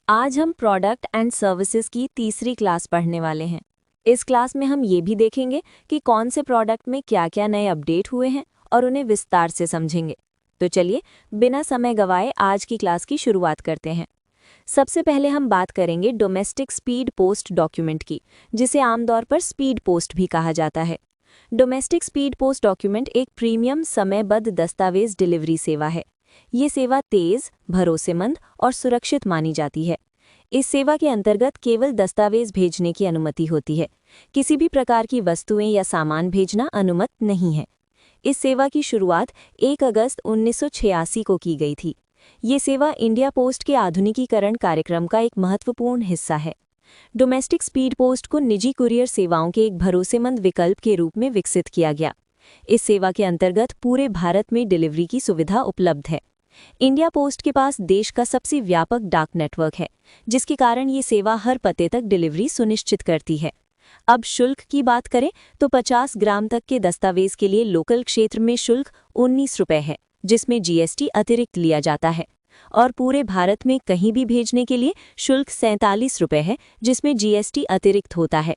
आज हम product and services की तीसरी क्लास पढ़ने वाले हैं। इस क्लास में हम ये भी देखेंगे कि कौन से प्रोडक्ट में क्या-क्या नए अपडेट हुए हैं और उन्हें विस्तार से समझेंगे। तो चलिए बिना समय गवाए आज की क्लास की शुरुआत करते हैं। सबसे पहले हम बात करेंगे डोमेस्टिक स्पीड पोस्ट डॉक्यूमेंट की, जिसे आमतौर पर स्पीड पोस्ट भी कहा जाता है। डोमेस्टिक स्पीड पोस्ट डॉक्यूमेंट एक प्रीमियम समयबद्ध दस्तावेज डिलीवरी सेवा है। ये सेवा तेज, भरोसेमंद और सुरक्षित मानी जाती है। इस सेवा के अंतर्गत केवल दस्तावेज भेजने की अनुमति होती है। किसी भी प्रकार की वस्तुएं या सामान भेजना अनुमत नहीं है। इस सेवा की शुरुआत 1 अगस्त 1986 को की गई थी। ये सेवा इंडिया पोस्ट के आधुनिकीकरण कार्यक्रम का एक महत्वपूर्ण हिस्सा है। डोमेस्टिक स्पीड पोस्ट को निजी कुरियर सेवाओं के एक भरोसेमंद विकल्प के रूप में विकसित किया गया। इस सेवा के अंतर्गत पूरे भारत में डिलीवरी की सुविधा उपलब्ध है। इंडिया पोस्ट के पास देश का सबसे व्यापक डाक नेटवर्क है, जिसके कारण ये सेवा हर पते तक डिलीवरी सुनिश्चित करती है। अब शुल्क की बात करें तो 50 ग्राम तक के दस्तावेज के लिए लोकल क्षेत्र में शुल्क 19 रुपये है, जिसमें जीएसटी अतिरिक्त लिया जाता है, और पूरे भारत में कहीं भी भेजने के लिए शुल्क 47 रुपये है, जिसमें जीएसटी अतिरिक्त होता है।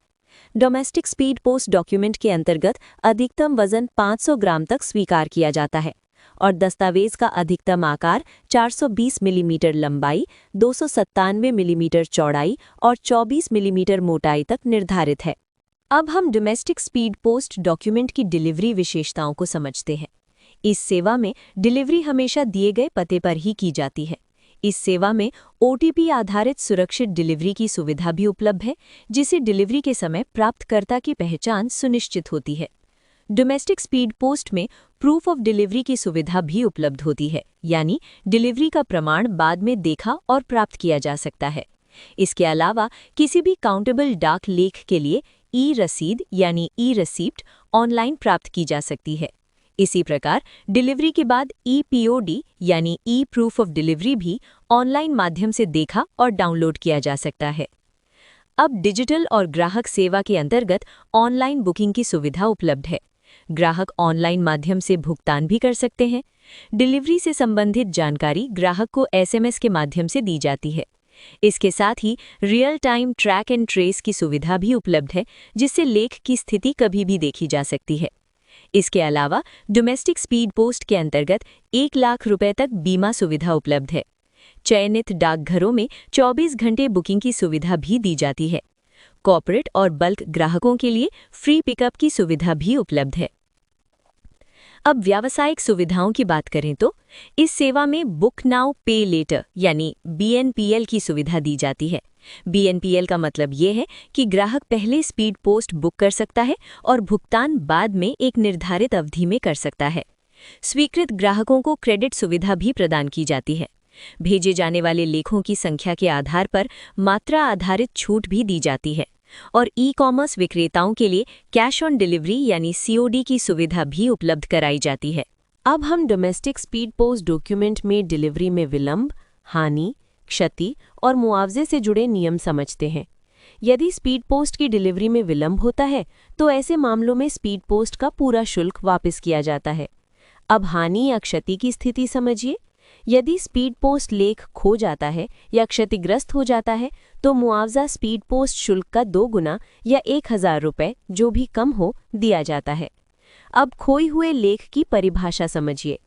डोमेस्टिक स्पीड पोस्ट डॉक्यूमेंट के अंतर्गत अधिकतम वजन 500 ग्राम तक स्वीकार किया जाता है और दस्तावेज का अधिकतम आकार 420 मिलीमीटर लंबाई, 297 मिलीमीटर चौड़ाई और 24 मिलीमीटर मोटाई तक निर्धारित है। अब हम डोमेस्टिक स्पीड पोस्ट डॉक्यूमेंट की डिलीवरी विशेषताओं को समझते हैं। इस सेवा में डिलीवरी हमेशा दिए गए पते पर ही की जाती है। इस सेवा में ओटीपी आधारित सुरक्षित डिलीवरी की सुविधा भी उपलब्ध है, जिसे डिलीवरी के समय प्राप्तकर्ता की पहचान सुनिश्चित होती है। डोमेस्टिक स्पीड पोस्ट में प्रूफ ऑफ डिलीवरी की सुविधा भी उपलब्ध होती है, यानी डिलीवरी का प्रमाण बाद में देखा और प्राप्त किया जा सकता है। इसके अलावा किसी भी काउंटेबल डाक लेख के लिए ई रसीद यानी ई रिसीप्ट ऑनलाइन प्राप्त की जा सकती है। इसी प्रकार डिलीवरी के बाद ईपीओडी यानी ई प्रूफ ऑफ डिलीवरी भी ऑनलाइन माध्यम से देखा और डाउनलोड किया जा सकता है। अब डिजिटल और ग्राहक सेवा के अंतर्गत ऑनलाइन बुकिंग की सुविधा उपलब्ध है। ग्राहक ऑनलाइन माध्यम से भुगतान भी कर सकते हैं। डिलीवरी से संबंधित जानकारी ग्राहक को एसएमएस के माध्यम से दी जाती है। इसके साथ ही real time track and trace की सुविधा भी उपलब्ध है, जिससे लेख की स्थिति कभी भी देखी जा सकती है। इसके अलावा डोमेस्टिक स्पीड पोस्ट के अंतर्गत 1 लाख रुपए तक बीमा सुविधा उपलब्ध है। चयनित डाकघरों में 24 घंटे बुकिंग की सुविधा भी दी जाती है। कॉर्पोरेट और बल्क ग्राहकों के लिए फ्री पिकअप की सुविधा भी उपलब्ध है। अब व्यावसायिक सुविधाओं की बात करें तो इस सेवा में बुक नाउ पे लेटर यानी बीएनपीएल की सुविधा दी जाती है। बीएनपीएल का मतलब ये है कि ग्राहक पहले स्पीड पोस्ट बुक कर सकता है और भुगतान बाद में एक निर्धारित अवधि में कर सकता है। स्वीकृत ग्राहकों को क्रेडिट सुविधा भी प्रदान की जाती है। भेजे जाने वाले लेखों की संख्या के आधार पर मात्रा आधारित छूट भी दी जाती है, और ई कॉमर्स विक्रेताओं के लिए कैश ऑन डिलीवरी यानी सीओडी की सुविधा भी उपलब्ध कराई जाती है। अब हम डोमेस्टिक स्पीड पोस्ट डॉक्यूमेंट में डिलीवरी में विलंब, हानि, क्षति और मुआवजे से जुड़े नियम समझते हैं। यदि स्पीड पोस्ट की डिलीवरी में विलंब होता है तो ऐसे मामलों में स्पीड पोस्ट का पूरा शुल्क वापस किया जाता है। अब हानि या क्षति की स्थिति समझिए। यदि स्पीड पोस्ट लेख खो जाता है या क्षतिग्रस्त हो जाता है तो मुआवजा स्पीड पोस्ट शुल्क का 2 गुना या 1000 रुपये, जो भी कम हो, दिया जाता है। अब खोए हुए लेख की परिभाषा समझिए।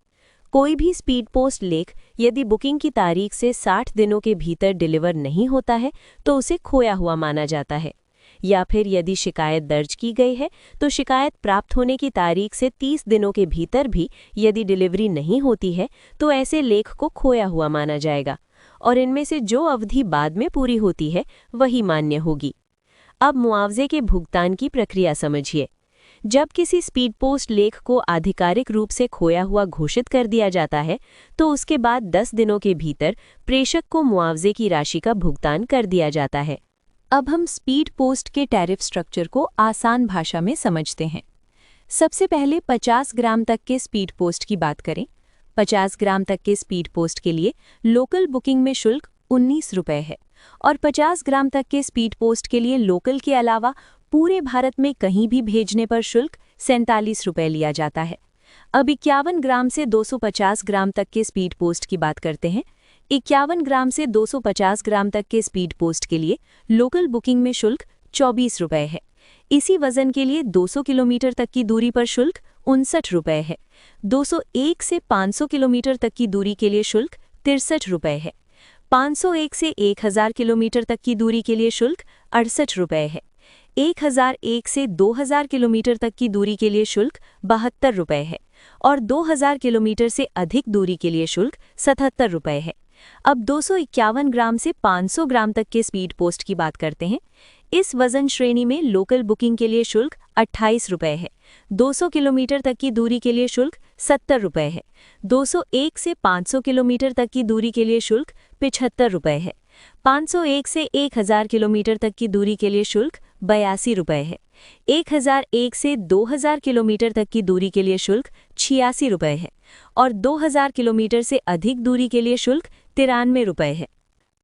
कोई भी स्पीड पोस्ट लेख यदि बुकिंग की तारीख से 60 दिनों के भीतर डिलीवर नहीं होता है तो उसे खोया हुआ माना जाता है। या फिर यदि शिकायत दर्ज की गई है तो शिकायत प्राप्त होने की तारीख से 30 दिनों के भीतर भी यदि डिलीवरी नहीं होती है तो ऐसे लेख को खोया हुआ माना जाएगा, और इनमें से जो अवधि बाद में पूरी होती है वही मान्य होगी। अब मुआवजे के भुगतान की प्रक्रिया समझिए। जब किसी स्पीड पोस्ट लेख को आधिकारिक रूप से खोया हुआ घोषित कर दिया जाता है तो उसके बाद 10 दिनों के भीतर प्रेषक को मुआवजे की राशि का भुगतान कर दिया जाता है। अब हम स्पीड पोस्ट के टैरिफ स्ट्रक्चर को आसान भाषा में समझते हैं। सबसे पहले 50 ग्राम तक के स्पीड पोस्ट की बात करें। 50 ग्राम तक के स्पीड पोस्ट के लिए लोकल बुकिंग में शुल्क 19 रुपये है, और 50 ग्राम तक के स्पीड पोस्ट के लिए लोकल के अलावा पूरे भारत में कहीं भी भेजने पर शुल्क 47 रुपये लिया जाता है। अब 51 ग्राम से 250 ग्राम तक के स्पीड पोस्ट की बात करते हैं। 51 ग्राम से 250 ग्राम तक के स्पीड पोस्ट के लिए लोकल बुकिंग में शुल्क 24 रुपये है। इसी वजन के लिए 200 किलोमीटर तक की दूरी पर शुल्क 59 रुपये है। 201 से 500 किलोमीटर तक की दूरी के लिए शुल्क 63 रुपये है। 501 से 1000 किलोमीटर तक की दूरी के लिए शुल्क 68 रुपये है। 1001 से 2000 किलोमीटर तक की दूरी के लिए शुल्क 72 रुपये है और 2000 किलोमीटर से अधिक दूरी के लिए शुल्क 77 रुपये है। अब 251 ग्राम से 500 ग्राम तक के स्पीड पोस्ट की बात करते हैं। इस वजन श्रेणी में लोकल बुकिंग के लिए शुल्क 28 रुपये है। 200 किलोमीटर तक की दूरी के लिए शुल्क 70 रुपये है। 201 से 500 किलोमीटर तक की दूरी के लिए शुल्क 75 रुपये है। 501 से 1000 किलोमीटर तक की दूरी के लिए शुल्क 82 रुपये है। 1001 से 2000 किलोमीटर तक की दूरी के लिए शुल्क 86 रुपये है और 2000 किलोमीटर से अधिक दूरी के लिए शुल्क 93 रुपये है।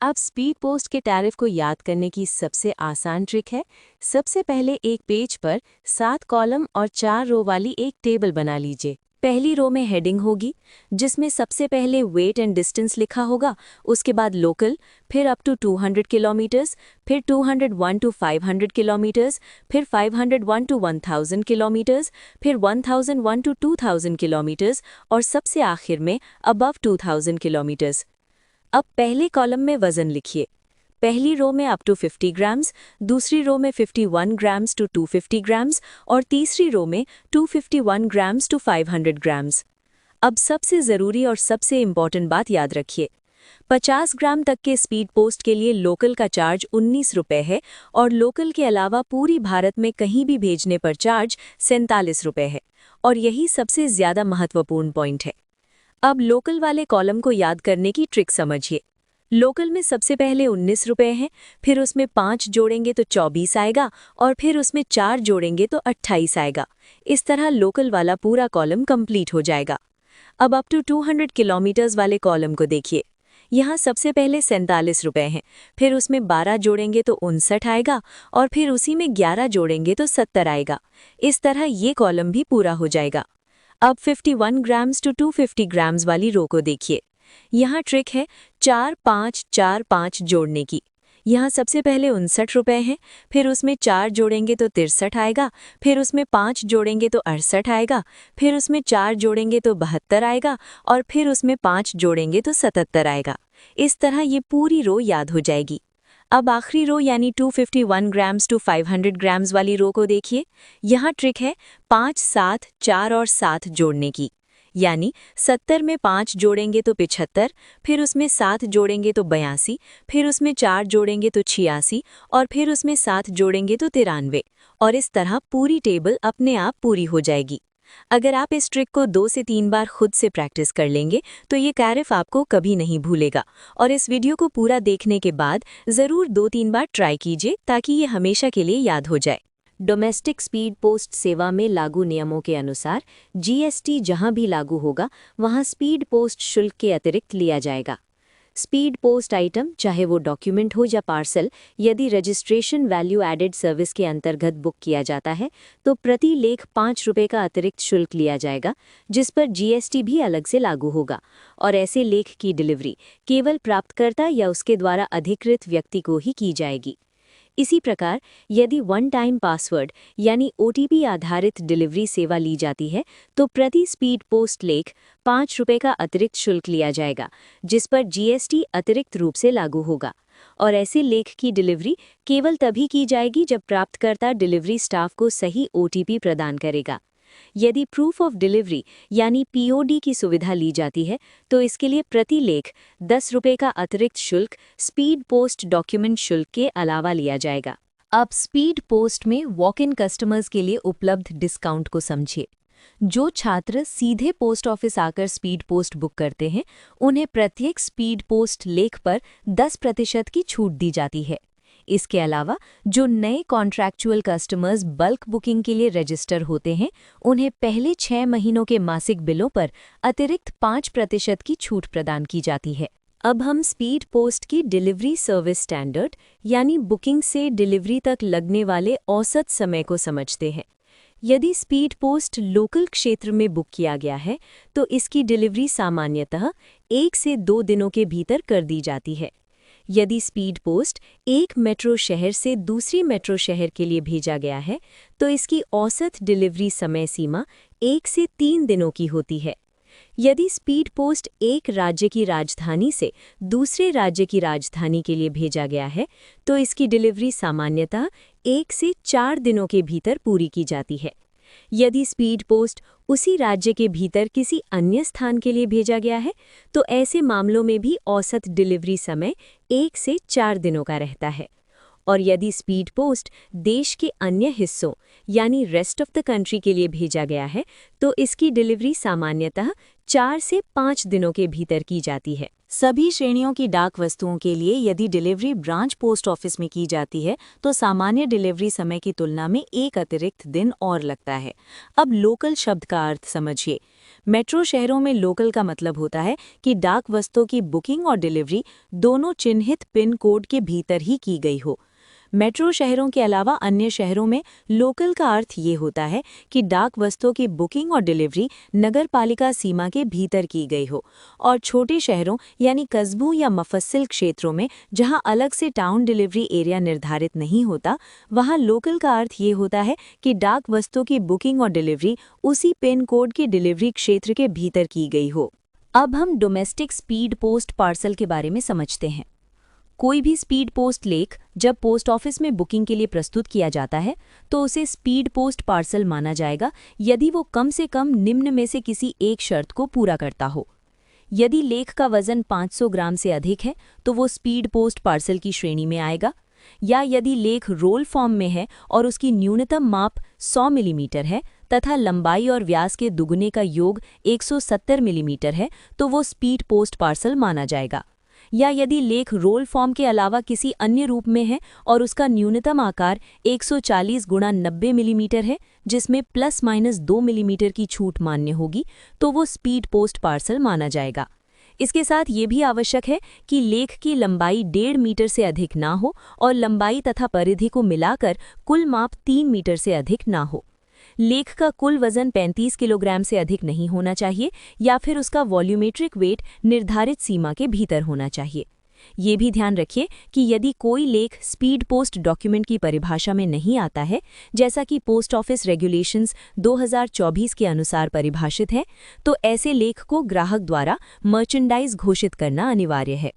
अब स्पीड पोस्ट के टैरिफ को याद करने की सबसे आसान ट्रिक है। सबसे पहले एक पेज पर 7 कॉलम और 4 रो वाली एक टेबल बना लीजिए। पहली रो में हेडिंग होगी जिसमें सबसे पहले वेट एंड डिस्टेंस लिखा होगा, उसके बाद लोकल, फिर अप टू 200 किलोमीटर्स, फिर 201 टू 500 किलोमीटर्स, फिर 501 टू 1000 किलोमीटर्स, फिर 1001 टू 2000 किलोमीटर्स और सबसे आखिर में अबव 2000 किलोमीटर्स। अब पहले कॉलम में वजन लिखिए। पहली रो में अप टू 50 ग्राम्स, दूसरी रो में 51 ग्राम्स टू 250 ग्राम्स और तीसरी रो में 251 ग्राम्स टू 500 ग्राम्स। अब सबसे ज़रूरी और सबसे इम्पॉर्टेंट बात याद रखिए, 50 ग्राम तक के स्पीड पोस्ट के लिए लोकल का चार्ज 19 रुपये है और लोकल के अलावा पूरी भारत में कहीं भी भेजने पर चार्ज 47 रुपये है और यही सबसे ज़्यादा महत्वपूर्ण पॉइंट है। अब लोकल वाले कॉलम को याद करने की ट्रिक समझिए। लोकल में सबसे पहले 19 रुपये हैं, फिर उसमें 5 जोड़ेंगे तो 24 आएगा और फिर उसमें 4 जोड़ेंगे तो 28 आएगा। इस तरह लोकल वाला पूरा कॉलम कंप्लीट हो जाएगा। अब अप टू 200 किलोमीटर्स वाले कॉलम को देखिए। यहाँ सबसे पहले 47 रुपये हैं, फिर उसमें 12 जोड़ेंगे तो 59 आएगा और फिर उसी में 11 जोड़ेंगे तो 70 आएगा। इस तरह ये कॉलम भी पूरा हो जाएगा। अब 51 ग्राम्स टू 250 ग्राम्स वाली रो को देखिए। यहाँ ट्रिक है 4-5-4-5 जोड़ने की। यहाँ सबसे पहले 59 रुपये हैं, फिर उसमें 4 जोड़ेंगे तो 63 आएगा, फिर उसमें 5 जोड़ेंगे तो 68 आएगा, फिर उसमें 4 जोड़ेंगे तो 72 आएगा और फिर उसमें 5 जोड़ेंगे तो 77 आएगा। इस तरह ये पूरी रो याद हो जाएगी। अब आखिरी रो यानी 251 ग्राम्स टू 500 ग्राम्स वाली रो को देखिए। यहाँ ट्रिक है 5-7-4 और 7 जोड़ने की, यानी 70 में 5 जोड़ेंगे तो 75, फिर उसमें 7 जोड़ेंगे तो 82, फिर उसमें 4 जोड़ेंगे तो 86 और फिर उसमें 7 जोड़ेंगे तो 93 और इस तरह पूरी टेबल अपने आप पूरी हो जाएगी। अगर आप इस ट्रिक को 2 से 3 बार खुद से प्रैक्टिस कर लेंगे तो ये टैरिफ आपको कभी नहीं भूलेगा और इस वीडियो को पूरा देखने के बाद ज़रूर 2-3 बार ट्राई कीजिए ताकि ये हमेशा के लिए याद हो जाए। डोमेस्टिक स्पीड पोस्ट सेवा में लागू नियमों के अनुसार जीएसटी जहां भी लागू होगा वहां स्पीड पोस्ट शुल्क के अतिरिक्त लिया जाएगा। स्पीड पोस्ट आइटम, चाहे वो डॉक्यूमेंट हो या पार्सल, यदि रजिस्ट्रेशन वैल्यू एडेड सर्विस के अंतर्गत बुक किया जाता है तो प्रति लेख 5 रुपये का अतिरिक्त शुल्क लिया जाएगा, जिस पर जीएसटी भी अलग से लागू होगा और ऐसे लेख की डिलीवरी केवल प्राप्तकर्ता या उसके द्वारा अधिकृत व्यक्ति को ही की जाएगी। इसी प्रकार यदि वन टाइम पासवर्ड यानी ओटीपी आधारित डिलीवरी सेवा ली जाती है तो प्रति स्पीड पोस्ट लेख 5 रुपये का अतिरिक्त शुल्क लिया जाएगा, जिस पर जीएसटी अतिरिक्त रूप से लागू होगा और ऐसे लेख की डिलीवरी केवल तभी की जाएगी जब प्राप्तकर्ता डिलीवरी स्टाफ को सही ओटीपी प्रदान करेगा। यदि प्रूफ ऑफ डिलीवरी यानी पीओडी की सुविधा ली जाती है तो इसके लिए प्रति लेख 10 रुपये का अतिरिक्त शुल्क स्पीड पोस्ट डॉक्यूमेंट शुल्क के अलावा लिया जाएगा। अब स्पीड पोस्ट में वॉक इन कस्टमर्स के लिए उपलब्ध डिस्काउंट को समझिए। जो छात्र सीधे पोस्ट ऑफिस आकर स्पीड पोस्ट बुक करते हैं उन्हें प्रत्येक स्पीड पोस्ट लेख पर 10% की छूट दी जाती है। इसके अलावा जो नए कॉन्ट्रैक्चुअल कस्टमर्स बल्क बुकिंग के लिए रजिस्टर होते हैं उन्हें पहले 6 महीनों के मासिक बिलों पर अतिरिक्त 5% की छूट प्रदान की जाती है। अब हम स्पीड पोस्ट की डिलीवरी सर्विस स्टैंडर्ड यानी बुकिंग से डिलीवरी तक लगने वाले औसत समय को समझते हैं। यदि स्पीड पोस्ट लोकल क्षेत्र में बुक किया गया है तो इसकी डिलीवरी सामान्यतः 1 से 2 दिनों के भीतर कर दी जाती है। यदि स्पीड पोस्ट एक मेट्रो शहर से दूसरी मेट्रो शहर के लिए भेजा गया है तो इसकी औसत डिलीवरी समय सीमा 1 से 3 दिनों की होती है। यदि स्पीड पोस्ट एक राज्य की राजधानी से दूसरे राज्य की राजधानी के लिए भेजा गया है तो इसकी डिलीवरी सामान्यतः 1 से 4 दिनों के भीतर पूरी की जाती है। यदि स्पीड पोस्ट उसी राज्य के भीतर किसी अन्य स्थान के लिए भेजा गया है तो ऐसे मामलों में भी औसत डिलीवरी समय 1 से 4 दिनों का रहता है। और यदि स्पीड पोस्ट देश के अन्य हिस्सों यानी रेस्ट ऑफ द कंट्री के लिए भेजा गया है तो इसकी डिलीवरी सामान्यतः 4 से 5 दिनों के भीतर की जाती है। सभी श्रेणियों की डाक वस्तुओं के लिए यदि डिलीवरी ब्रांच पोस्ट ऑफिस में की जाती है तो सामान्य डिलीवरी समय की तुलना में एक अतिरिक्त दिन और लगता है। अब लोकल शब्द का अर्थ समझिए। मेट्रो शहरों में लोकल का मतलब होता है कि डाक वस्तुओं की बुकिंग और डिलीवरी दोनों चिन्हित पिन कोड के भीतर ही की गई हो। मेट्रो शहरों के अलावा अन्य शहरों में लोकल का अर्थ ये होता है कि डाक वस्तुओं की बुकिंग और डिलीवरी नगरपालिका सीमा के भीतर की गई हो। और छोटे शहरों यानी कस्बों या मफस्सिल क्षेत्रों में जहां अलग से टाउन डिलीवरी एरिया निर्धारित नहीं होता, वहां लोकल का अर्थ ये होता है कि डाक वस्तुओं की बुकिंग और डिलीवरी उसी पिन कोड के डिलीवरी क्षेत्र के भीतर की गई हो। अब हम डोमेस्टिक स्पीड पोस्ट पार्सल के बारे में समझते हैं। कोई भी स्पीड पोस्ट लेख जब पोस्ट ऑफिस में बुकिंग के लिए प्रस्तुत किया जाता है तो उसे स्पीड पोस्ट पार्सल माना जाएगा यदि वो कम से कम निम्न में से किसी एक शर्त को पूरा करता हो। यदि लेख का वजन 500 ग्राम से अधिक है तो वो स्पीड पोस्ट पार्सल की श्रेणी में आएगा, या यदि लेख रोल फॉर्म में है और उसकी न्यूनतम माप 100 मिलीमीटर है तथा लंबाई और व्यास के दुगुने का योग 170 मिलीमीटर है तो वो स्पीड पोस्ट पार्सल माना जाएगा। या यदि लेख रोल फॉर्म के अलावा किसी अन्य रूप में है और उसका न्यूनतम आकार 140 गुणा 90 मिलीमीटर है जिसमें ±2 मिलीमीटर की छूट मान्य होगी तो वो स्पीड पोस्ट पार्सल माना जाएगा। इसके साथ ये भी आवश्यक है कि लेख की लंबाई 1.5 मीटर से अधिक ना हो और लंबाई तथा परिधि को मिलाकर कुल माप 3 मीटर से अधिक ना हो। लेख का कुल वजन 35 किलोग्राम से अधिक नहीं होना चाहिए या फिर उसका वॉल्यूमेट्रिक वेट निर्धारित सीमा के भीतर होना चाहिए। ये भी ध्यान रखिए कि यदि कोई लेख स्पीड पोस्ट डॉक्यूमेंट की परिभाषा में नहीं आता है, जैसा कि पोस्ट ऑफिस रेगुलेशंस 2024 के अनुसार परिभाषित है, तो ऐसे लेख को ग्राहक द्वारा मर्चेंडाइज घोषित करना अनिवार्य है।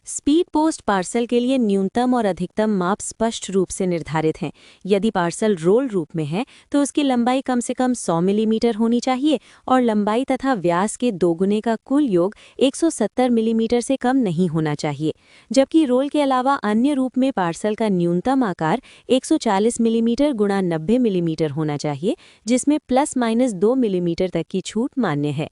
स्पीड पोस्ट पार्सल के लिए न्यूनतम और अधिकतम माप स्पष्ट रूप से निर्धारित हैं। यदि पार्सल रोल रूप में है तो उसकी लंबाई कम से कम 100 मिलीमीटर होनी चाहिए और लंबाई तथा व्यास के दोगुने का कुल योग 170 मिलीमीटर से कम नहीं होना चाहिए। जबकि रोल के अलावा अन्य रूप में पार्सल का न्यूनतम आकार 140 मिलीमीटर गुणा 90 मिलीमीटर होना चाहिए, जिसमें ±2 मिलीमीटर तक की छूट मान्य है।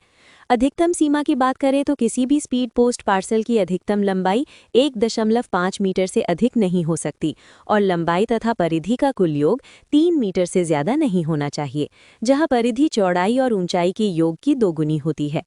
अधिकतम सीमा की बात करें तो किसी भी स्पीड पोस्ट पार्सल की अधिकतम लंबाई 1.5 मीटर से अधिक नहीं हो सकती और लंबाई तथा परिधि का कुल योग 3 मीटर से ज्यादा नहीं होना चाहिए, जहां परिधि चौड़ाई और ऊंचाई के योग की दोगुनी होती है।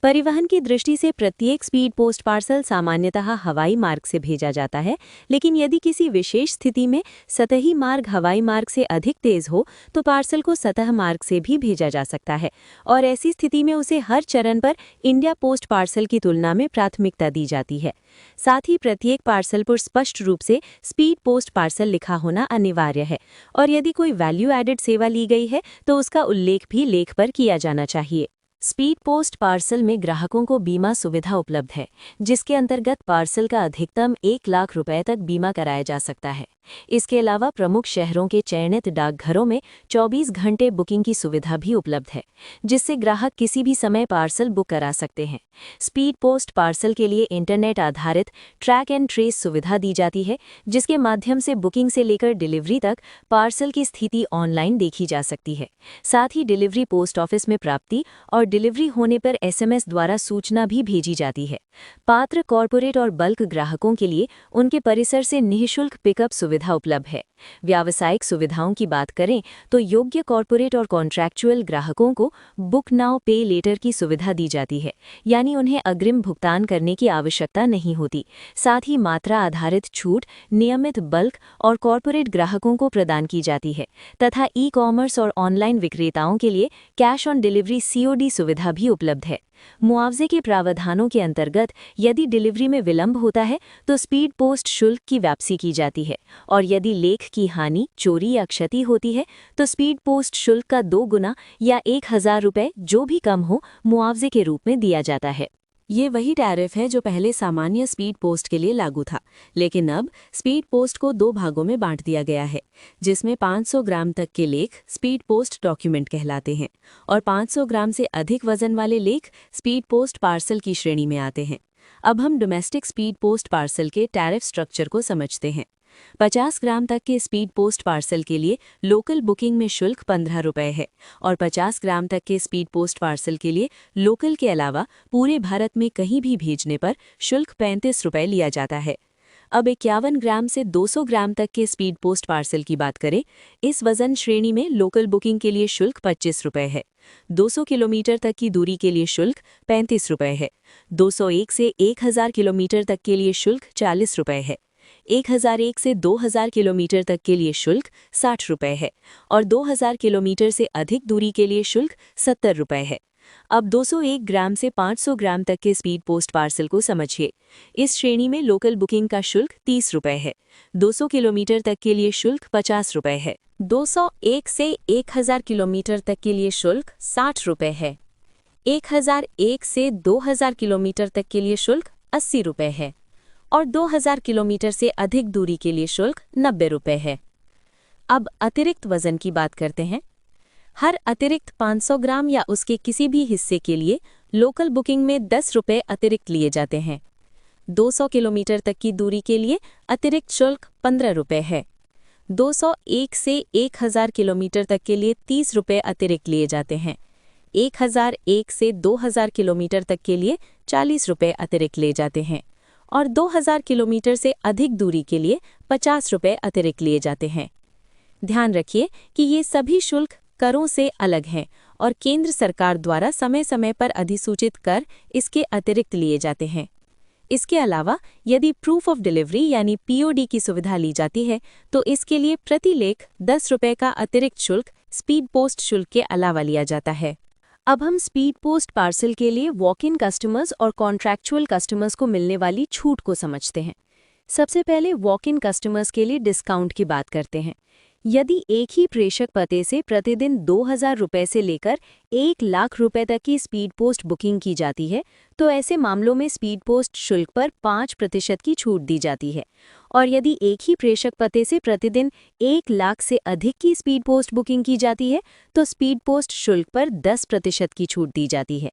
परिवहन की दृष्टि से प्रत्येक स्पीड पोस्ट पार्सल सामान्यतः हवाई मार्ग से भेजा जाता है, लेकिन यदि किसी विशेष स्थिति में सतही मार्ग हवाई मार्ग से अधिक तेज हो तो पार्सल को सतह मार्ग से भी भेजा जा सकता है और ऐसी स्थिति में उसे हर चरण पर इंडिया पोस्ट पार्सल की तुलना में प्राथमिकता दी जाती है। साथ ही प्रत्येक पार्सल पर स्पष्ट रूप से स्पीड पोस्ट पार्सल लिखा होना अनिवार्य है और यदि कोई वैल्यू एडेड सेवा ली गई है तो उसका उल्लेख भी लेख पर किया जाना चाहिए। स्पीड पोस्ट पार्सल में ग्राहकों को बीमा सुविधा उपलब्ध है, जिसके अंतर्गत पार्सल का अधिकतम 1 लाख रुपए तक बीमा कराया जा सकता है। इसके अलावा प्रमुख शहरों के चयनित डाकघरों में 24 घंटे बुकिंग की सुविधा भी उपलब्ध है, जिससे ग्राहक किसी भी समय पार्सल बुक करा सकते हैं। स्पीड पोस्ट पार्सल के लिए इंटरनेट आधारित ट्रैक एंड ट्रेस सुविधा दी जाती है, जिसके माध्यम से बुकिंग से लेकर डिलीवरी तक पार्सल की स्थिति ऑनलाइन देखी जा सकती है। साथ ही डिलीवरी पोस्ट ऑफिस में प्राप्ति और डिलीवरी होने पर SMS द्वारा सूचना भी भेजी जाती है। पात्र कॉर्पोरेट और बल्क ग्राहकों के लिए उनके परिसर से निःशुल्क पिकअप सुविधा उपलब्ध है। व्यावसायिक सुविधाओं की बात करें तो योग्य कॉर्पोरेट और कॉन्ट्रैक्चुअल ग्राहकों को बुक नाउ पे लेटर की सुविधा दी जाती है, यानी उन्हें अग्रिम भुगतान करने की आवश्यकता नहीं होती। साथ ही मात्रा आधारित छूट नियमित बल्क और कॉर्पोरेट ग्राहकों को प्रदान की जाती है तथा ई-कॉमर्स और ऑनलाइन विक्रेताओं के लिए कैश ऑन डिलीवरी COD सुविधा भी उपलब्ध है। मुआवजे के प्रावधानों के अंतर्गत यदि डिलीवरी में विलंब होता है तो स्पीड पोस्ट शुल्क की वापसी की जाती है और यदि लेख की हानि, चोरी या क्षति होती है तो स्पीड पोस्ट शुल्क का 2 गुना या 1000 रुपये जो भी कम हो मुआवजे के रूप में दिया जाता है। ये वही टैरिफ है जो पहले सामान्य स्पीड पोस्ट के लिए लागू था, लेकिन अब स्पीड पोस्ट को 2 भागों में बांट दिया गया है, जिसमें 500 ग्राम तक के लेख स्पीड पोस्ट डॉक्यूमेंट कहलाते हैं और 500 ग्राम से अधिक वजन वाले लेख स्पीड पोस्ट पार्सल की श्रेणी में आते हैं। अब हम डोमेस्टिक स्पीड पोस्ट पार्सल के टैरिफ स्ट्रक्चर को समझते हैं। 50 ग्राम तक के स्पीड पोस्ट पार्सल के लिए लोकल बुकिंग में शुल्क 15 रुपये है और 50 ग्राम तक के स्पीड पोस्ट पार्सल के लिए लोकल के अलावा पूरे भारत में कहीं भी भेजने पर शुल्क 35 रुपये लिया जाता है। अब 51 ग्राम से 200 ग्राम तक के स्पीड पोस्ट पार्सल की बात करें, इस वजन श्रेणी में लोकल बुकिंग के लिए शुल्क 25 रुपये है। 200 किलोमीटर तक की दूरी के लिए शुल्क 35 रुपये है। 201 से 1000 किलोमीटर तक के लिए शुल्क 40 रुपये है। 1001 से 2000 किलोमीटर तक के लिए शुल्क 60 रुपये है और 2000 किलोमीटर से अधिक दूरी के लिए शुल्क 70 रुपये है। अब 201 ग्राम से 500 ग्राम तक के स्पीड पोस्ट पार्सल को समझिए। इस श्रेणी में लोकल बुकिंग का शुल्क 30 रुपये है। 200 किलोमीटर तक के लिए शुल्क 50 रुपये है। 201 से 1000 किलोमीटर तक के लिए शुल्क 60 रुपये है। 1001 से 2000 किलोमीटर तक के लिए शुल्क 80 रुपये है और 2000 किलोमीटर से अधिक दूरी के लिए शुल्क 90 रुपये है। अब अतिरिक्त वजन की बात करते हैं। हर अतिरिक्त 500 ग्राम या उसके किसी भी हिस्से के लिए लोकल बुकिंग में 10 रुपये अतिरिक्त लिए जाते हैं। 200 किलोमीटर तक की दूरी के लिए अतिरिक्त शुल्क 15 रुपये है। 201 से 1000 किलोमीटर तक के लिए 30 रुपये अतिरिक्त लिए जाते हैं। 1001 से 2000 किलोमीटर तक के लिए 40 रुपये अतिरिक्त लिए जाते हैं और 2000 किलोमीटर से अधिक दूरी के लिए 50 रुपये अतिरिक्त लिए जाते हैं। ध्यान रखिए कि ये सभी शुल्क करों से अलग हैं और केंद्र सरकार द्वारा समय समय पर अधिसूचित कर इसके अतिरिक्त लिए जाते हैं। इसके अलावा यदि प्रूफ ऑफ डिलीवरी यानी POD की सुविधा ली जाती है तो इसके लिए प्रति लेख 10 रुपये का अतिरिक्त शुल्क स्पीड पोस्ट शुल्क के अलावा लिया जाता है। अब हम स्पीड पोस्ट पार्सल के लिए वॉक इन कस्टमर्स और कॉन्ट्रैक्चुअल कस्टमर्स को मिलने वाली छूट को समझते हैं। सबसे पहले वॉक इन कस्टमर्स के लिए डिस्काउंट की बात करते हैं। यदि एक ही प्रेषक पते से प्रतिदिन 2000 रुपये से लेकर 1 लाख रुपए तक की स्पीड पोस्ट बुकिंग की जाती है तो ऐसे मामलों में स्पीड पोस्ट शुल्क पर 5% की छूट दी जाती है और यदि एक ही प्रेषक पते से प्रतिदिन 1 लाख से अधिक की स्पीड पोस्ट बुकिंग की जाती है तो स्पीड पोस्ट शुल्क पर 10% की छूट दी जाती है।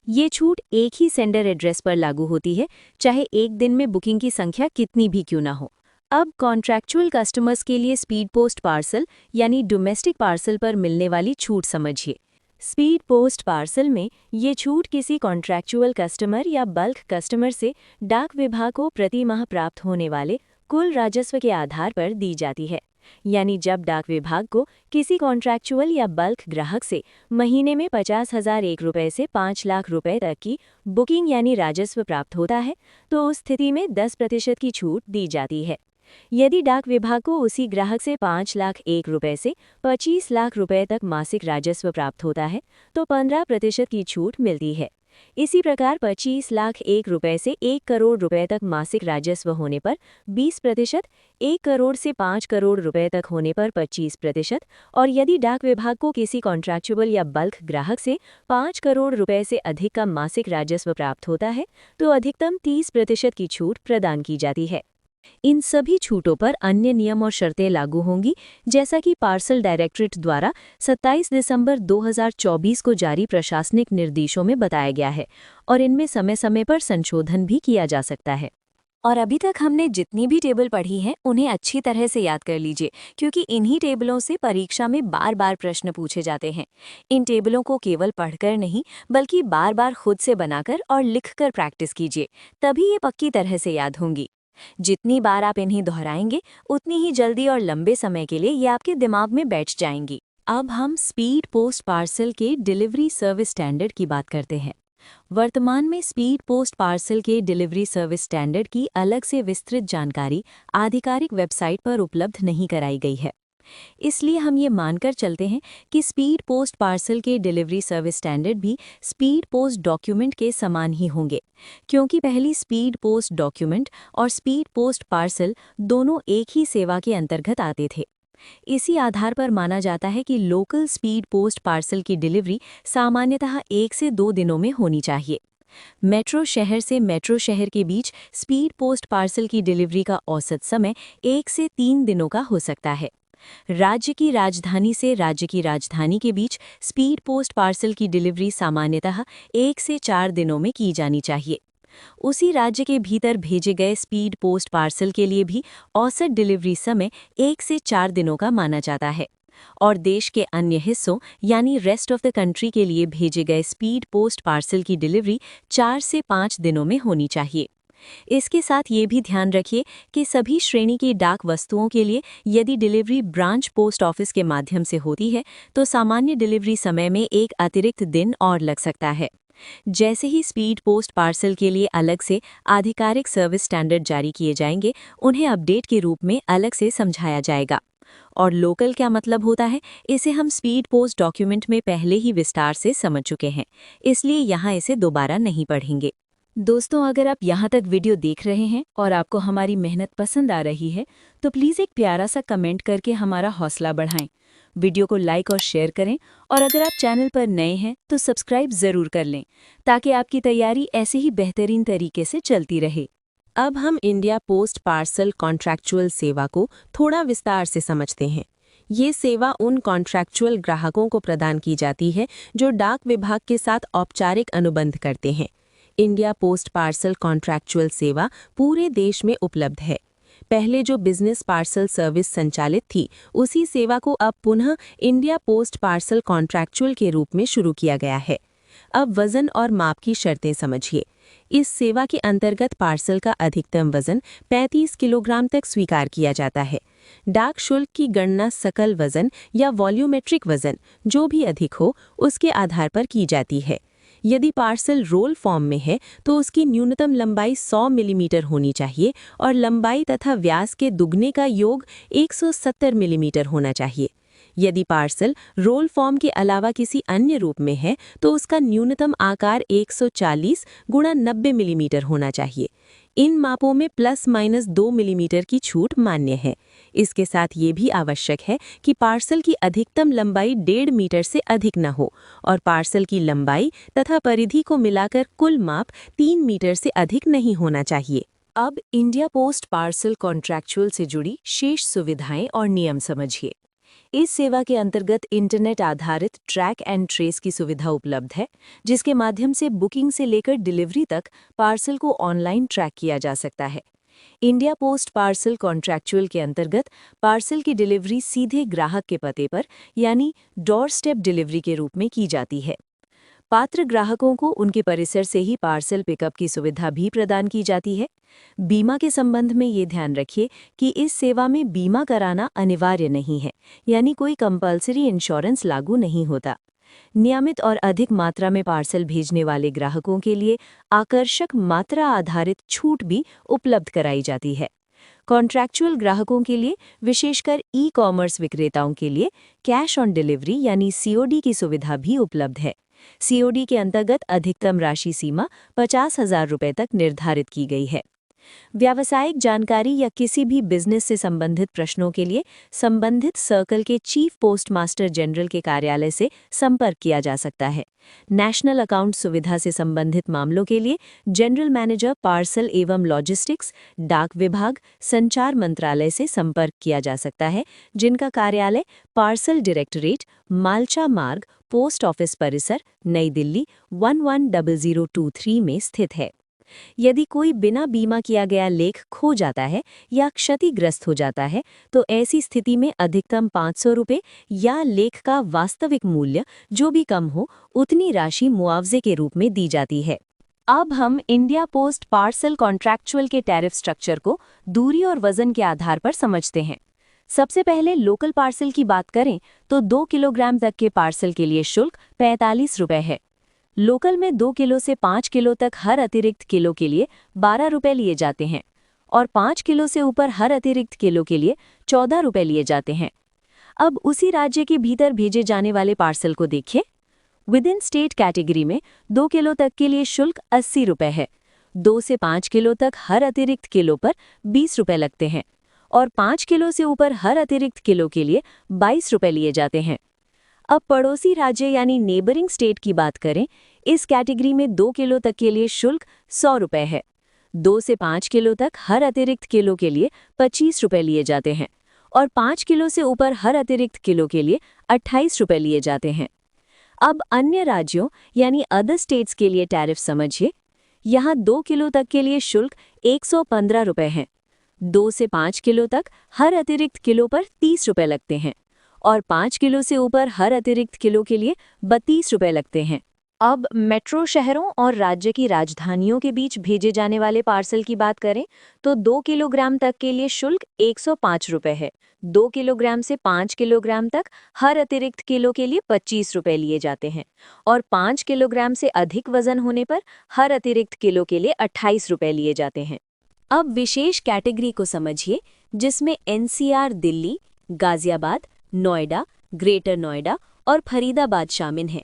ये छूट एक ही सेंडर एड्रेस पर लागू होती है, चाहे एक दिन में बुकिंग की संख्या कितनी भी क्यों ना हो। अब कॉन्ट्रैक्चुअल कस्टमर्स के लिए स्पीड पोस्ट पार्सल यानी डोमेस्टिक पार्सल पर मिलने वाली छूट समझिए। स्पीड पोस्ट पार्सल में ये छूट किसी कॉन्ट्रैक्चुअल कस्टमर या बल्क कस्टमर से डाक विभाग को प्रति माह प्राप्त होने वाले कुल राजस्व के आधार पर दी जाती है। यानी जब डाक विभाग को किसी कॉन्ट्रैक्चुअल या बल्क ग्राहक से महीने में 50,001 रुपये से 5 लाख रुपए तक की बुकिंग यानी राजस्व प्राप्त होता है तो उस स्थिति में 10% की छूट दी जाती है। यदि डाक विभाग को उसी ग्राहक से 5,01,000 रुपये से 25 लाख रुपए तक मासिक राजस्व प्राप्त होता है तो 15% की छूट मिलती है। इसी प्रकार 25,01,000 रुपये से 1 करोड़ रुपए तक मासिक राजस्व होने पर 20%, 1 करोड़ से 5 करोड़ रुपए तक होने पर 25% और यदि डाक विभाग को किसी कॉन्ट्रैक्चुअल या बल्क ग्राहक से 5 करोड़ रुपए से अधिक का मासिक राजस्व प्राप्त होता है तो अधिकतम 30% की छूट प्रदान की जाती है। इन सभी छूटों पर अन्य नियम और शर्तें लागू होंगी, जैसा कि पार्सल डायरेक्टरेट द्वारा 27 दिसंबर 2024 को जारी प्रशासनिक निर्देशों में बताया गया है और इनमें समय समय पर संशोधन भी किया जा सकता है। और अभी तक हमने जितनी भी टेबल पढ़ी हैं उन्हें अच्छी तरह से याद कर लीजिए, क्योंकि इन्हीं टेबलों से परीक्षा में बार बार प्रश्न पूछे जाते हैं। इन टेबलों को केवल पढ़कर नहीं बल्कि बार बार खुद से बनाकर और लिखकर प्रैक्टिस कीजिए, तभी ये पक्की तरह से याद होंगी। जितनी बार आप इन्हें दोहराएंगे उतनी ही जल्दी और लंबे समय के लिए ये आपके दिमाग में बैठ जाएंगी। अब हम स्पीड पोस्ट पार्सल के डिलीवरी सर्विस स्टैंडर्ड की बात करते हैं। वर्तमान में स्पीड पोस्ट पार्सल के डिलीवरी सर्विस स्टैंडर्ड की अलग से विस्तृत जानकारी आधिकारिक वेबसाइट पर उपलब्ध नहीं कराई गई है। इसलिए हम ये मानकर चलते हैं कि स्पीड पोस्ट पार्सल के डिलीवरी सर्विस स्टैंडर्ड भी स्पीड पोस्ट डॉक्यूमेंट के समान ही होंगे, क्योंकि पहली स्पीड पोस्ट डॉक्यूमेंट और स्पीड पोस्ट पार्सल दोनों एक ही सेवा के अंतर्गत आते थे। इसी आधार पर माना जाता है कि लोकल स्पीड पोस्ट पार्सल की डिलीवरी सामान्यतः 1 से 2 दिनों में होनी चाहिए। मेट्रो शहर से मेट्रो शहर के बीच स्पीड पोस्ट पार्सल की डिलीवरी का औसत समय 1 से 3 दिनों का हो सकता है। राज्य की राजधानी से राज्य की राजधानी के बीच स्पीड पोस्ट पार्सल की डिलीवरी सामान्यतः 1 से 4 दिनों में की जानी चाहिए। उसी राज्य के भीतर भेजे गए स्पीड पोस्ट पार्सल के लिए भी औसत डिलीवरी समय 1 से 4 दिनों का माना जाता है और देश के अन्य हिस्सों यानी रेस्ट ऑफ द कंट्री के लिए भेजे गए स्पीड पोस्ट पार्सल की डिलीवरी 4 से 5 दिनों में होनी चाहिए। इसके साथ ये भी ध्यान रखिए कि सभी श्रेणी की डाक वस्तुओं के लिए यदि डिलीवरी ब्रांच पोस्ट ऑफिस के माध्यम से होती है तो सामान्य डिलीवरी समय में एक अतिरिक्त दिन और लग सकता है। जैसे ही स्पीड पोस्ट पार्सल के लिए अलग से आधिकारिक सर्विस स्टैंडर्ड जारी किए जाएंगे, उन्हें अपडेट के रूप में अलग से समझाया जाएगा। और लोकल क्या मतलब होता है, इसे हम स्पीड पोस्ट डॉक्यूमेंट में पहले ही विस्तार से समझ चुके हैं, इसलिए यहाँ इसे दोबारा नहीं पढ़ेंगे। दोस्तों, अगर आप यहाँ तक वीडियो देख रहे हैं और आपको हमारी मेहनत पसंद आ रही है तो प्लीज़ एक प्यारा सा कमेंट करके हमारा हौसला बढ़ाएं। वीडियो को लाइक और शेयर करें और अगर आप चैनल पर नए हैं तो सब्सक्राइब ज़रूर कर लें ताकि आपकी तैयारी ऐसे ही बेहतरीन तरीके से चलती रहे। अब हम इंडिया पोस्ट पार्सल कॉन्ट्रैक्चुअल सेवा को थोड़ा विस्तार से समझते हैं। ये सेवा उन कॉन्ट्रैक्चुअल ग्राहकों को प्रदान की जाती है जो डाक विभाग के साथ औपचारिक अनुबंध करते हैं। इंडिया पोस्ट पार्सल कॉन्ट्रैक्चुअल सेवा पूरे देश में उपलब्ध है। पहले जो बिजनेस पार्सल सर्विस संचालित थी, उसी सेवा को अब पुनः इंडिया पोस्ट पार्सल कॉन्ट्रैक्चुअल के रूप में शुरू किया गया है। अब वजन और माप की शर्तें समझिए। इस सेवा के अंतर्गत पार्सल का अधिकतम वजन 35 किलोग्राम तक स्वीकार किया जाता है। डाक शुल्क की गणना सकल वजन या वॉल्यूमेट्रिक वजन जो भी अधिक हो उसके आधार पर की जाती है। यदि पार्सल रोल फॉर्म में है तो उसकी न्यूनतम लंबाई 100 मिलीमीटर होनी चाहिए और लंबाई तथा व्यास के दुगने का योग 170 मिलीमीटर होना चाहिए। यदि पार्सल रोल फॉर्म के अलावा किसी अन्य रूप में है तो उसका न्यूनतम आकार 140 गुणा 90 मिलीमीटर होना चाहिए। इन मापों में ±2 मिलीमीटर की छूट मान्य है। इसके साथ ये भी आवश्यक है कि पार्सल की अधिकतम लंबाई 1.5 मीटर से अधिक न हो और पार्सल की लंबाई तथा परिधि को मिलाकर कुल माप 3 मीटर से अधिक नहीं होना चाहिए। अब इंडिया पोस्ट पार्सल कॉन्ट्रैक्चुअल से जुड़ी शेष सुविधाएं और नियम समझिए। इस सेवा के अंतर्गत इंटरनेट आधारित ट्रैक एंड ट्रेस की सुविधा उपलब्ध है, जिसके माध्यम से बुकिंग से लेकर डिलीवरी तक पार्सल को ऑनलाइन ट्रैक किया जा सकता है। इंडिया पोस्ट पार्सल कॉन्ट्रैक्चुअल के अंतर्गत पार्सल की डिलीवरी सीधे ग्राहक के पते पर यानी डोर स्टेप डिलीवरी के रूप में की जाती है। पात्र ग्राहकों को उनके परिसर से ही पार्सल पिकअप की सुविधा भी प्रदान की जाती है। बीमा के संबंध में ये ध्यान रखिए कि इस सेवा में बीमा कराना अनिवार्य नहीं है, यानी कोई कंपल्सरी इंश्योरेंस लागू नहीं होता। नियमित और अधिक मात्रा में पार्सल भेजने वाले ग्राहकों के लिए आकर्षक मात्रा आधारित छूट भी उपलब्ध कराई जाती है। कॉन्ट्रैक्चुअल ग्राहकों के लिए, विशेषकर ई-कॉमर्स विक्रेताओं के लिए कैश ऑन डिलीवरी यानी COD की सुविधा भी उपलब्ध है। COD के अंतर्गत अधिकतम राशि सीमा 50,000 रुपये तक निर्धारित की गई है। व्यावसायिक जानकारी या किसी भी बिजनेस से संबंधित प्रश्नों के लिए संबंधित सर्कल के चीफ पोस्ट मास्टर जनरल के कार्यालय से संपर्क किया जा सकता है। नेशनल अकाउंट सुविधा से संबंधित मामलों के लिए जनरल मैनेजर पार्सल एवं लॉजिस्टिक्स, डाक विभाग, संचार मंत्रालय से संपर्क किया जा सकता है, जिनका कार्यालय पार्सल डायरेक्टरेट, मालचा मार्ग, पोस्ट ऑफिस परिसर, नई दिल्ली 110023 में स्थित है। यदि कोई बिना बीमा किया गया लेख खो जाता है या क्षतिग्रस्त हो जाता है तो ऐसी स्थिति में अधिकतम 500 रुपये या लेख का वास्तविक मूल्य जो भी कम हो उतनी राशि मुआवजे के रूप में दी जाती है। अब हम इंडिया पोस्ट पार्सल कॉन्ट्रैक्चुअल के टैरिफ स्ट्रक्चर को दूरी और वजन के आधार पर समझते हैं। सबसे पहले लोकल पार्सल की बात करें तो 2 किलोग्राम तक के पार्सल के लिए शुल्क 45 रुपये है। लोकल में 2 किलो से 5 किलो तक हर अतिरिक्त किलो के लिए 12 रुपये लिए जाते हैं और 5 किलो से ऊपर हर अतिरिक्त किलो के लिए 14 रुपये लिए जाते हैं। अब उसी राज्य के भीतर भेजे जाने वाले पार्सल को देखिए। विद इन स्टेट कैटेगरी में 2 किलो तक के लिए शुल्क 80 रुपये है। 2 से 5 किलो तक हर अतिरिक्त किलो पर 20 रुपये लगते हैं और 5 किलो से ऊपर हर अतिरिक्त किलो के लिए 22 रुपये लिए जाते हैं। अब पड़ोसी राज्य यानी नेबरिंग स्टेट की बात करें, इस कैटेगरी में 2 किलो तक के लिए शुल्क 100 रुपये है। 2 से 5 किलो तक हर अतिरिक्त किलो के लिए 25 रुपये लिए जाते हैं और 5 किलो से ऊपर हर अतिरिक्त किलो के लिए 28 रुपये लिए जाते हैं। अब अन्य राज्यों यानी अदर स्टेट्स के लिए टैरिफ समझिए। यहाँ 2 किलो तक के लिए शुल्क 115 रुपये हैं। 2 से 5 किलो तक हर अतिरिक्त किलो पर 30 रुपये लगते हैं और 5 किलो से ऊपर हर अतिरिक्त किलो के लिए 32 रुपये लगते हैं। अब मेट्रो शहरों और राज्य की राजधानियों के बीच भेजे जाने वाले पार्सल की बात करें तो 2 किलोग्राम तक के लिए शुल्क 105 रुपये है। 2 किलोग्राम से 5 किलोग्राम तक हर अतिरिक्त किलो के लिए 25 रुपये लिए जाते हैं और 5 किलोग्राम से अधिक वजन होने पर हर अतिरिक्त किलो के लिए 28 रुपये लिए जाते हैं। अब विशेष कैटेगरी को समझिए जिसमें एनसीआर दिल्ली, गाजियाबाद, नोएडा, ग्रेटर नोएडा और फरीदाबाद शामिल हैं।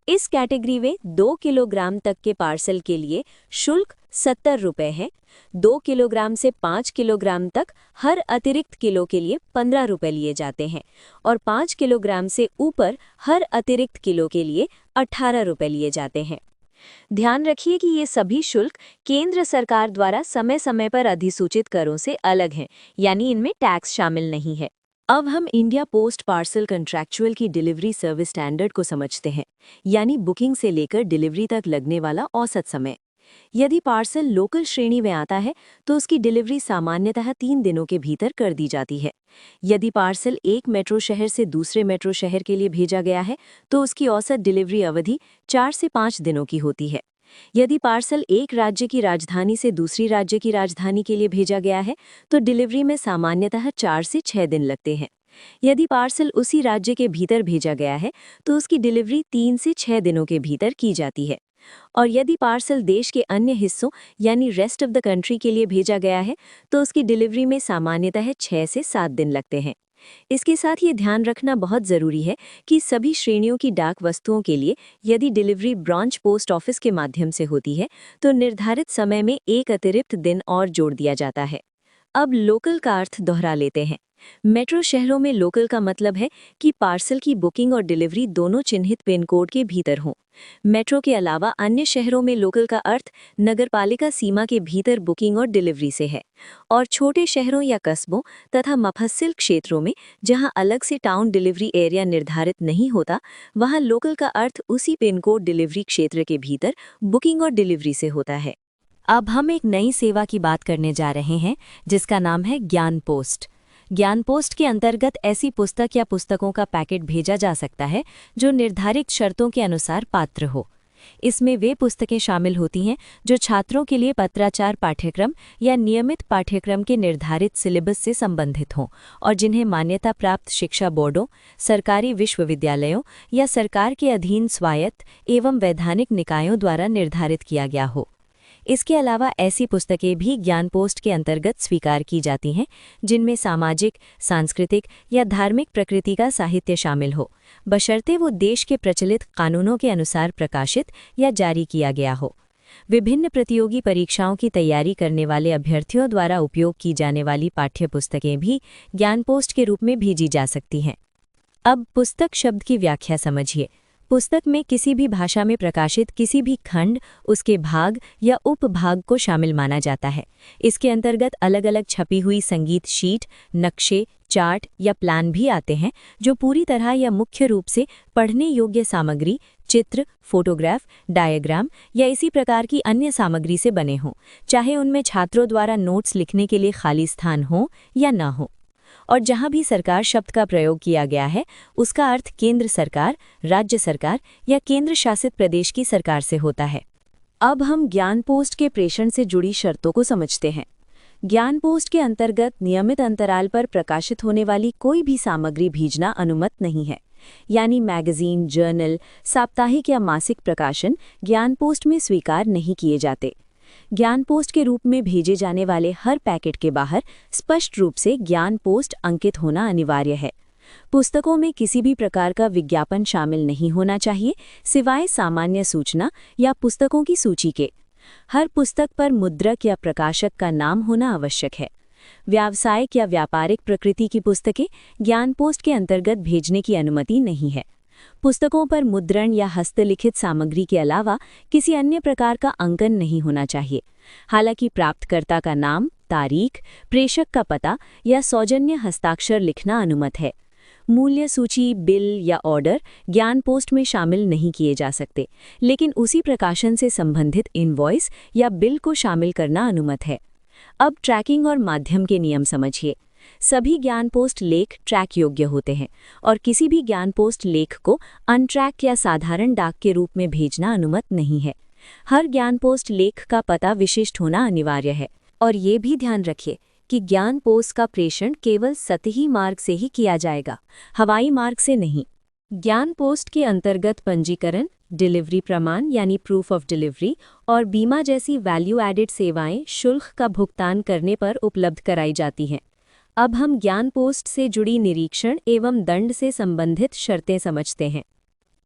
इस कैटेगरी में 2 किलोग्राम तक के पार्सल के लिए शुल्क 70 रुपये है। 2 किलोग्राम से 5 किलोग्राम तक हर अतिरिक्त किलो के लिए 15 रुपये लिए जाते हैं और 5 किलोग्राम से ऊपर हर अतिरिक्त किलो के लिए 18 रुपये लिए जाते हैं। ध्यान रखिए कि ये सभी शुल्क केंद्र सरकार द्वारा समय समय पर अधिसूचित करों से अलग हैं, यानी इनमें टैक्स शामिल नहीं है। अब हम इंडिया पोस्ट पार्सल कॉन्ट्रैक्चुअल की डिलीवरी सर्विस स्टैंडर्ड को समझते हैं, यानी बुकिंग से लेकर डिलीवरी तक लगने वाला औसत समय। यदि पार्सल लोकल श्रेणी में आता है तो उसकी डिलीवरी सामान्यतः 3 दिनों के भीतर कर दी जाती है। यदि पार्सल एक मेट्रो शहर से दूसरे मेट्रो शहर के लिए भेजा गया है तो उसकी औसत डिलीवरी अवधि 4 से 5 दिनों की होती है। यदि पार्सल एक राज्य की राजधानी से दूसरी राज्य की राजधानी के लिए भेजा गया है तो डिलीवरी में सामान्यतः 4 से 6 दिन लगते हैं। यदि पार्सल उसी राज्य के भीतर भेजा गया है तो उसकी डिलीवरी 3 से 6 दिनों के भीतर की जाती है और यदि पार्सल देश के अन्य हिस्सों यानी रेस्ट ऑफ द कंट्री के लिए भेजा गया है तो उसकी डिलीवरी में सामान्यतः 6 से 7 दिन लगते हैं। इसके साथ ये ध्यान रखना बहुत ज़रूरी है कि सभी श्रेणियों की डाक वस्तुओं के लिए यदि डिलीवरी ब्रांच पोस्ट ऑफिस के माध्यम से होती है तो निर्धारित समय में एक अतिरिक्त दिन और जोड़ दिया जाता है। अब लोकल का अर्थ दोहरा लेते हैं। मेट्रो शहरों में लोकल का मतलब है कि पार्सल की बुकिंग और डिलीवरी दोनों चिन्हित पिन कोड के भीतर हों। मेट्रो के अलावा अन्य शहरों में लोकल का अर्थ नगरपालिका सीमा के भीतर बुकिंग और डिलीवरी से है और छोटे शहरों या कस्बों तथा मफस्सिल क्षेत्रों में जहां अलग से टाउन डिलीवरी एरिया निर्धारित नहीं होता वहां लोकल का अर्थ उसी पिन कोड डिलीवरी क्षेत्र के भीतर बुकिंग और डिलीवरी से होता है। अब हम एक नई सेवा की बात करने जा रहे हैं जिसका नाम है ज्ञान पोस्ट। ज्ञान पोस्ट के अंतर्गत ऐसी पुस्तक या पुस्तकों का पैकेट भेजा जा सकता है जो निर्धारित शर्तों के अनुसार पात्र हो। इसमें वे पुस्तकें शामिल होती हैं जो छात्रों के लिए पत्राचार पाठ्यक्रम या नियमित पाठ्यक्रम के निर्धारित सिलेबस से संबंधित हों और जिन्हें मान्यता प्राप्त शिक्षा बोर्डों, सरकारी विश्वविद्यालयों या सरकार के अधीन स्वायत्त एवं वैधानिक निकायों द्वारा निर्धारित किया गया हो। इसके अलावा ऐसी पुस्तकें भी ज्ञान पोस्ट के अंतर्गत स्वीकार की जाती हैं जिनमें सामाजिक, सांस्कृतिक या धार्मिक प्रकृति का साहित्य शामिल हो, बशर्ते वो देश के प्रचलित कानूनों के अनुसार प्रकाशित या जारी किया गया हो। विभिन्न प्रतियोगी परीक्षाओं की तैयारी करने वाले अभ्यर्थियों द्वारा उपयोग की जाने वाली पाठ्य पुस्तकें भी ज्ञान पोस्ट के रूप में भेजी जा सकती हैं। अब पुस्तक शब्द की व्याख्या समझिए। पुस्तक में किसी भी भाषा में प्रकाशित किसी भी खंड, उसके भाग या उपभाग को शामिल माना जाता है। इसके अंतर्गत अलग अलग छपी हुई संगीत शीट, नक्शे, चार्ट या प्लान भी आते हैं जो पूरी तरह या मुख्य रूप से पढ़ने योग्य सामग्री, चित्र, फोटोग्राफ, डायग्राम या इसी प्रकार की अन्य सामग्री से बने हों, चाहे उनमें छात्रों द्वारा नोट्स लिखने के लिए खाली स्थान हो या न हो। और जहां भी सरकार शब्द का प्रयोग किया गया है उसका अर्थ केंद्र सरकार, राज्य सरकार या केंद्र शासित प्रदेश की सरकार से होता है। अब हम ज्ञान पोस्ट के प्रेषण से जुड़ी शर्तों को समझते हैं। ज्ञान पोस्ट के अंतर्गत नियमित अंतराल पर प्रकाशित होने वाली कोई भी सामग्री भेजना अनुमत नहीं है, यानी मैगजीन, जर्नल, साप्ताहिक या मासिक प्रकाशन ज्ञान पोस्ट में स्वीकार नहीं किए जाते। ज्ञान पोस्ट के रूप में भेजे जाने वाले हर पैकेट के बाहर स्पष्ट रूप से ज्ञान पोस्ट अंकित होना अनिवार्य है। पुस्तकों में किसी भी प्रकार का विज्ञापन शामिल नहीं होना चाहिए, सिवाय सामान्य सूचना या पुस्तकों की सूची के। हर पुस्तक पर मुद्रक या प्रकाशक का नाम होना आवश्यक है। व्यावसायिक या व्यापारिक प्रकृति की पुस्तकें ज्ञान पोस्ट के अंतर्गत भेजने की अनुमति नहीं है। पुस्तकों पर मुद्रण या हस्तलिखित सामग्री के अलावा किसी अन्य प्रकार का अंकन नहीं होना चाहिए। हालांकि प्राप्तकर्ता का नाम, तारीख, प्रेषक का पता या सौजन्य हस्ताक्षर लिखना अनुमत है। मूल्य सूची, बिल या ऑर्डर ज्ञान पोस्ट में शामिल नहीं किए जा सकते, लेकिन उसी प्रकाशन से संबंधित इनवॉइस या बिल को शामिल करना अनुमत है। अब ट्रैकिंग और माध्यम के नियम समझिए। सभी ज्ञान पोस्ट लेख ट्रैक योग्य होते हैं और किसी भी ज्ञान पोस्ट लेख को अनट्रैक या साधारण डाक के रूप में भेजना अनुमत नहीं है। हर ज्ञान पोस्ट लेख का पता विशिष्ट होना अनिवार्य है। और ये भी ध्यान रखिए कि ज्ञान पोस्ट का प्रेषण केवल सतही मार्ग से ही किया जाएगा, हवाई मार्ग से नहीं। ज्ञान पोस्ट के अंतर्गत पंजीकरण, डिलीवरी प्रमाण यानी प्रूफ ऑफ डिलीवरी और बीमा जैसी वैल्यू एडेड सेवाएं शुल्क का भुगतान करने पर उपलब्ध कराई जाती हैं। अब हम ज्ञान पोस्ट से जुड़ी निरीक्षण एवं दंड से संबंधित शर्तें समझते हैं।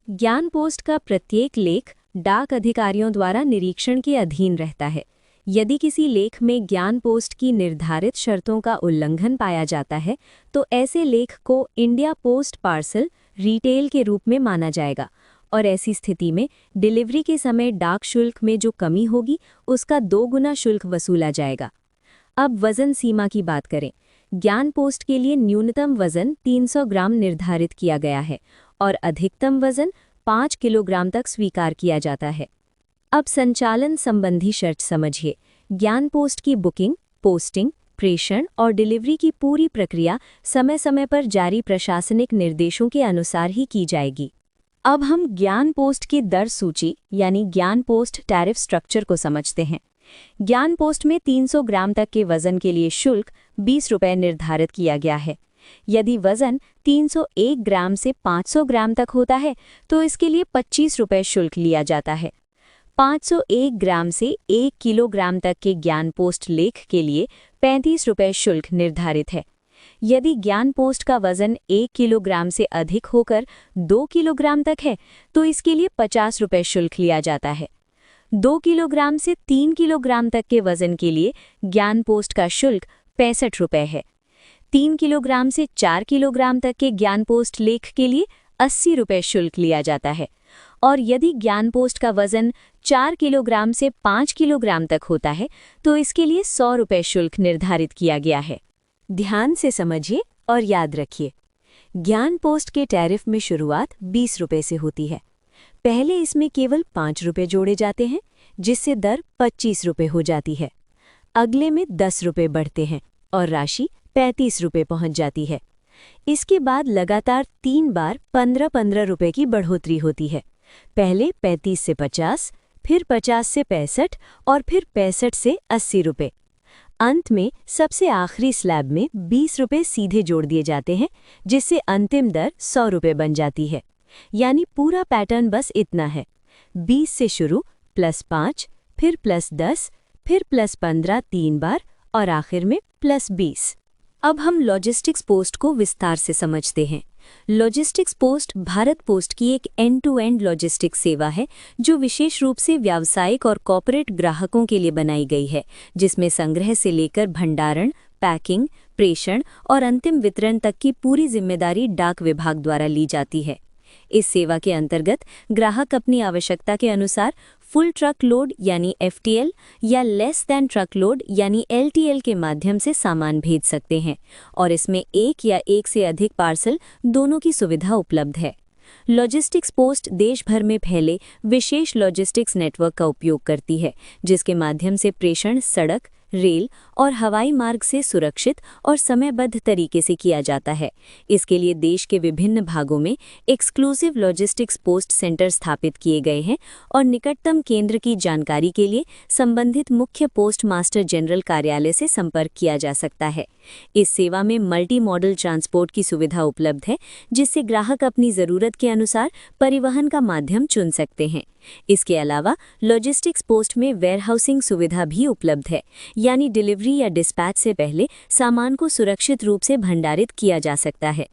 ज्ञान पोस्ट का प्रत्येक लेख डाक अधिकारियों द्वारा निरीक्षण के अधीन रहता है। यदि किसी लेख में ज्ञान पोस्ट की निर्धारित शर्तों का उल्लंघन पाया जाता है तो ऐसे लेख को इंडिया पोस्ट पार्सल रिटेल के रूप में माना जाएगा और ऐसी स्थिति में डिलीवरी के समय डाक शुल्क में जो कमी होगी उसका 2 गुना शुल्क वसूला जाएगा। अब वजन सीमा की बात करें। ज्ञान पोस्ट के लिए न्यूनतम वजन 300 ग्राम निर्धारित किया गया है और अधिकतम वजन 5 किलोग्राम तक स्वीकार किया जाता है। अब संचालन संबंधी शर्त समझिए। ज्ञान पोस्ट की बुकिंग, पोस्टिंग, प्रेषण और डिलीवरी की पूरी प्रक्रिया समय समय पर जारी प्रशासनिक निर्देशों के अनुसार ही की जाएगी। अब हम ज्ञान पोस्ट की दर सूची यानी ज्ञान पोस्ट टैरिफ स्ट्रक्चर को समझते हैं। ज्ञान पोस्ट में 300 ग्राम तक के वजन के लिए शुल्क 20 रुपये निर्धारित किया गया है। यदि वजन 301 ग्राम से 500 ग्राम तक होता है तो इसके लिए 25 रुपये शुल्क लिया जाता है। 501 ग्राम से 1 किलोग्राम तक के ज्ञान पोस्ट लेख के लिए 35 रुपये शुल्क निर्धारित है। यदि ज्ञान पोस्ट का वजन 1 किलोग्राम से अधिक होकर 2 किलोग्राम तक है तो इसके लिए 50 रुपये शुल्क लिया जाता है। 2 किलोग्राम से 3 किलोग्राम तक के वजन के लिए ज्ञान पोस्ट का शुल्क 65 रुपये है। 3 किलोग्राम से 4 किलोग्राम तक के ज्ञान पोस्ट लेख के लिए 80 रुपये शुल्क लिया जाता है और यदि ज्ञान पोस्ट का वजन 4 किलोग्राम से 5 किलोग्राम तक होता है तो इसके लिए 100 रुपये शुल्क निर्धारित किया गया है। ध्यान से समझिए और याद रखिए। ज्ञान पोस्ट के टैरिफ में शुरुआत 20 रुपये से होती है। पहले इसमें केवल 5 रुपये जोड़े जाते हैं जिससे दर 25 रुपये हो जाती है। अगले में 10 रुपये बढ़ते हैं और राशि 35 रुपये पहुंच जाती है। इसके बाद लगातार 3 बार 15-15 रुपये की बढ़ोतरी होती है। पहले 35 से 50, फिर 50 से 65 और फिर 65 से 80 रुपये। अंत में सबसे आखिरी स्लैब में 20 रुपये सीधे जोड़ दिए जाते हैं जिससे अंतिम दर 100 रुपये बन जाती है। यानी पूरा पैटर्न बस इतना है। 20 से शुरू, +5, फिर +10, फिर +15 3 बार और आखिर में +20। अब हम लॉजिस्टिक्स पोस्ट को विस्तार से समझते हैं। लॉजिस्टिक्स पोस्ट भारत पोस्ट की एक एंड-टू-एंड लॉजिस्टिक्स सेवा है जो विशेष रूप से व्यावसायिक और कॉर्पोरेट ग्राहकों के लिए बनाई गई है, जिसमें संग्रह से लेकर भंडारण, पैकिंग, प्रेषण और अंतिम वितरण तक की पूरी जिम्मेदारी डाक विभाग द्वारा ली जाती है। इस सेवा के अंतर्गत ग्राहक अपनी आवश्यकता के अनुसार फुल ट्रक लोड यानी FTL या लेस दैन ट्रक लोड यानी LTL के माध्यम से सामान भेज सकते हैं और इसमें एक या एक से अधिक पार्सल दोनों की सुविधा उपलब्ध है। लॉजिस्टिक्स पोस्ट देश भर में फैले विशेष लॉजिस्टिक्स नेटवर्क का उपयोग करती है जिसके माध्यम से प्रेषण सड़क, रेल और हवाई मार्ग से सुरक्षित और समयबद्ध तरीके से किया जाता है। इसके लिए देश के विभिन्न भागों में एक्सक्लूसिव लॉजिस्टिक्स पोस्ट सेंटर स्थापित किए गए हैं और निकटतम केंद्र की जानकारी के लिए संबंधित मुख्य पोस्ट मास्टर जनरल कार्यालय से संपर्क किया जा सकता है। इस सेवा में मल्टी मॉडल ट्रांसपोर्ट की सुविधा उपलब्ध है, जिससे ग्राहक अपनी ज़रूरत के अनुसार परिवहन का माध्यम चुन सकते हैं। इसके अलावा लॉजिस्टिक्स पोस्ट में वेयरहाउसिंग सुविधा भी उपलब्ध है, यानी डिलीवरी या डिस्पैच से पहले सामान को सुरक्षित रूप से भंडारित किया जा सकता है।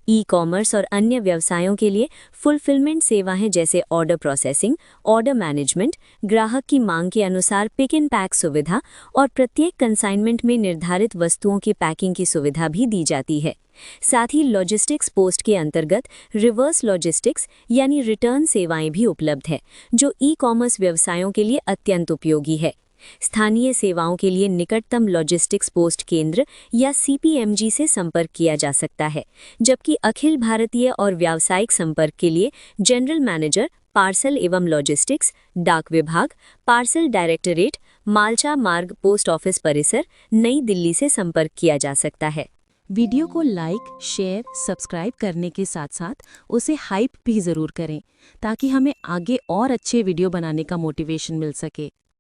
ई-कॉमर्स और अन्य व्यवसायों के लिए फुलफिलमेंट सेवाएं जैसे ऑर्डर प्रोसेसिंग, ऑर्डर मैनेजमेंट, ग्राहक की मांग के अनुसार पिक एंड पैक सुविधा और प्रत्येक कंसाइनमेंट में निर्धारित वस्तुओं की पैकिंग की सुविधा भी दी जाती है। साथ ही लॉजिस्टिक्स पोस्ट के अंतर्गत रिवर्स लॉजिस्टिक्स यानी रिटर्न सेवाएं भी उपलब्ध है, जो ई-कॉमर्स व्यवसायों के लिए अत्यंत उपयोगी है। स्थानीय सेवाओं के लिए निकटतम लॉजिस्टिक्स पोस्ट केंद्र या CPMG से संपर्क किया जा सकता है, जबकि अखिल भारतीय और व्यावसायिक संपर्क के लिए जनरल मैनेजर, पार्सल एवं लॉजिस्टिक्स, डाक विभाग, पार्सल डायरेक्टरेट, मालचा मार्ग पोस्ट ऑफिस परिसर, नई दिल्ली से संपर्क किया जा सकता है। वीडियो को लाइक, शेयर, सब्सक्राइब करने के साथ साथ उसे हाइप भी ज़रूर करें, ताकि हमें आगे और अच्छे वीडियो बनाने का मोटिवेशन मिल सके।